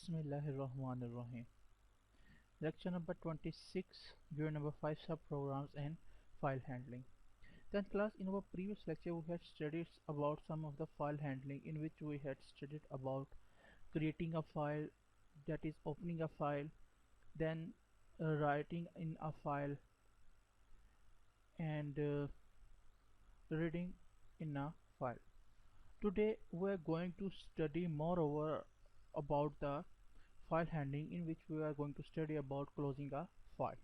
Bismillahirrahmanirrahim. Lecture number 26, View number 5 subprograms and file handling. Then class, in our previous lecture we had studied about some of the file handling, in which we had studied about creating a file, that is opening a file, then writing in a file, and reading in a file. Today we are going to study moreover about the file handling, in which we are going to study about closing a file.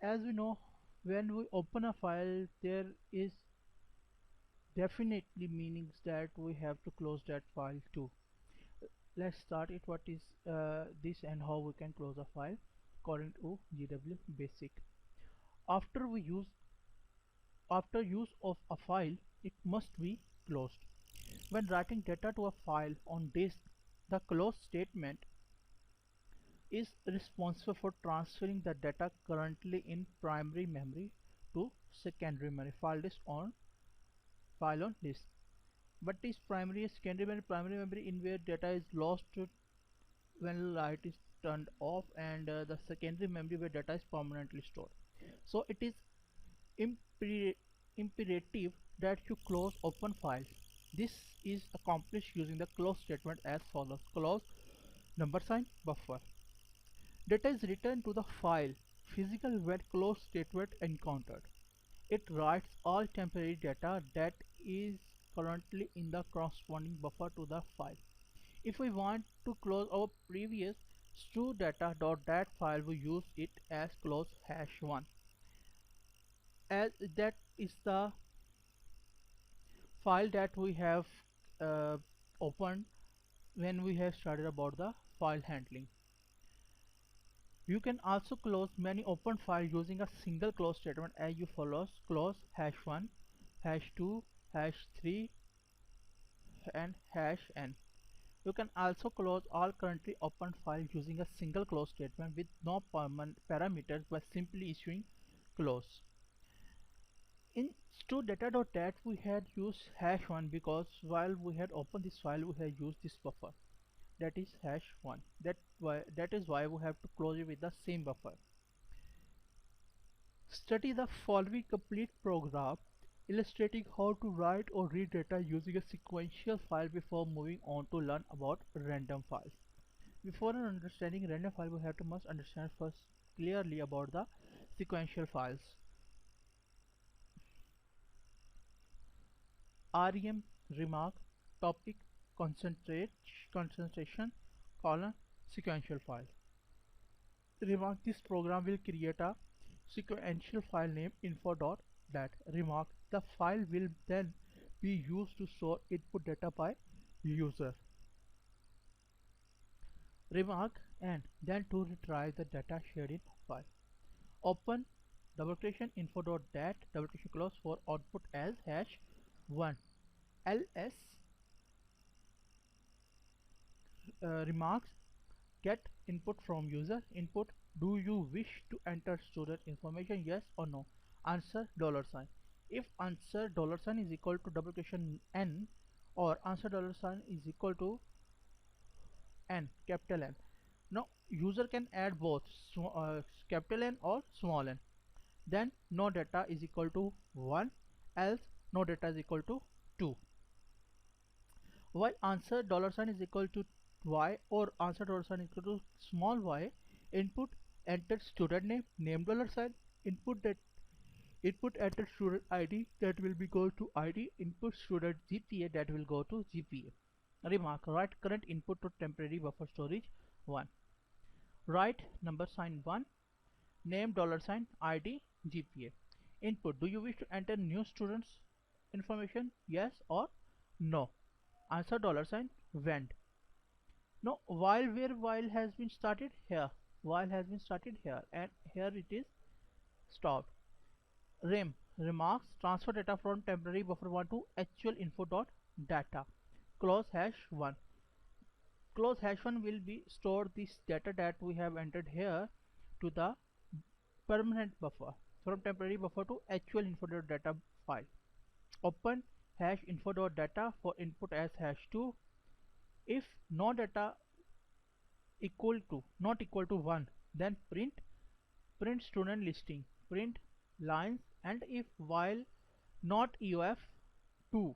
As we know, when we open a file, there is definitely meanings that we have to close that file too. Let's start it. What is this and how we can close a file according to GW Basic. After we use after use of a file, it must be closed. When writing data to a file on disk, the close statement is responsible for transferring the data currently in primary memory to secondary memory file on disk. But is primary and secondary memory? Primary memory in where data is lost when light is turned off, and the secondary memory where data is permanently stored. So it is imper imperative that you close open files. This is accomplished using the close statement as follows. Close $buffer. Data is returned to the file physical when close statement encountered. It writes all temporary data that is currently in the corresponding buffer to the file. If we want to close our previous studata.dat file, we use it as close #1, as that is the file that we have uh, opened when we have started about the file handling. You can also close many open files using a single close statement as you follows: close #1, #2, #3 and #n. You can also close all currently open files using a single close statement with no parameters by simply issuing close. In studata.dat we had used #1 because while we had opened this file we had used this buffer, that is #1. That is why we have to close it with the same buffer. Study the following complete program illustrating how to write or read data using a sequential file before moving on to learn about random files. Before understanding random file, we have to must understand first clearly about the sequential files. REM, remark, topic, concentration, colon, sequential file. Remark: this program will create a sequential file named info.dat. Remark: the file will then be used to store input data by user. Remark: and then to retrieve the data shared in file. Open double quotation info.dat double quotation close for output as #1 ls remarks: get input from user. Input: do you wish to enter student information, yes or no? Answer $sign. If answer $sign is equal to double quotation n, or answer $sign is equal to n, capital N. Now user can add both capital N or small n. Then no data is equal to 1, else no data is equal to 2. While answer $sign is equal to y or answer $sign is equal to small y, input enter student name $sign, input enter student ID, that will be go to ID, input student GPA, that will go to GPA. Remark: write current input to temporary buffer storage 1. Write $sign 1, name $sign, ID, GPA. Input: do you wish to enter new students information, yes or no? Answer $sign went. Now while has been started here, while has been started here, and here it is stopped. Rem, remarks: transfer data from temporary buffer 1 to actual info.data. Close #1. Close #1 will be store this data that we have entered here to the permanent buffer from temporary buffer to actual info.data file. Open #info.data for input as #2. If no data not equal to 1, then print student listing, print lines, and if while not EOF 2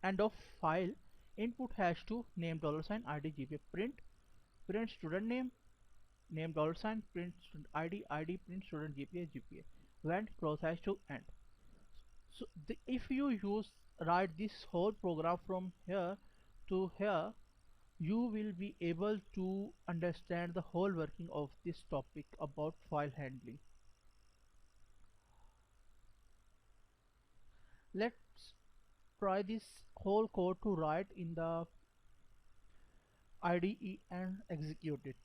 end of file input has to name $sign id gpa, print student name $sign print student id print student gpa when close has to end. So if you write this whole program from here to here, you will be able to understand the whole working of this topic about file handling. Let's try this whole code to write in the IDE and execute it.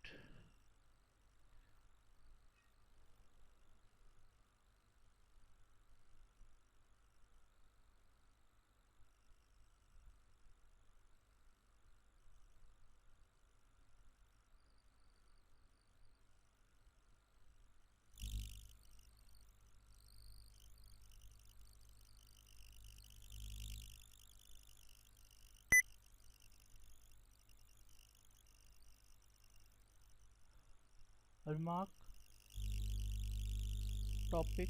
Remark topic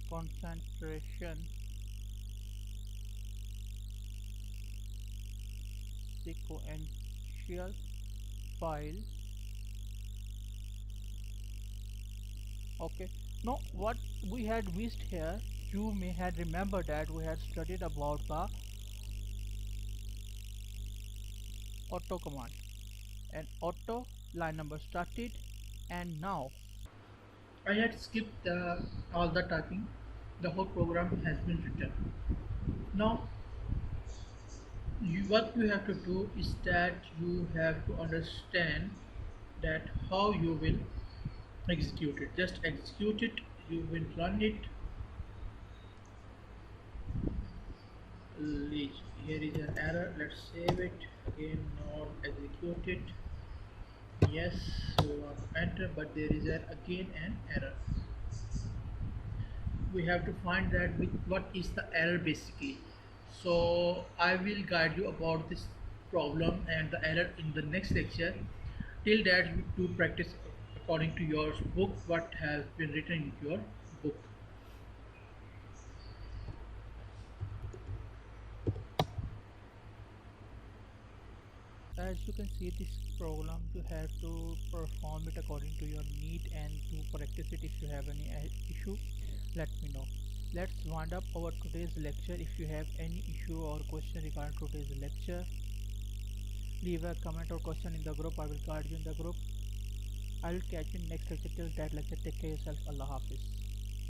concentration sequential file. Okay, now what we had missed here, you may had remembered that we had studied about the auto command, and auto line number started, and now I had skipped all the typing. The whole program has been written. Now, what you have to do is that you have to understand that how you will execute it. Just execute it. You will run it. Here is an error. Let's save it again. Not execute it. Yes, we want to enter, but there is again an error. We have to find that what is the error basically. So I will guide you about this problem and the error in the next lecture. Till that, you do practice according to your book, what has been written in your book. As you can see, this program you have to perform it according to your need and to practice it. If you have any issue, let me know. Let's wind up our today's lecture. If you have any issue or question regarding today's lecture, leave a comment or question in the group. I will guide you in the group. I will catch you in next lecture. Till that lecture, take care of yourself. Allah Hafiz.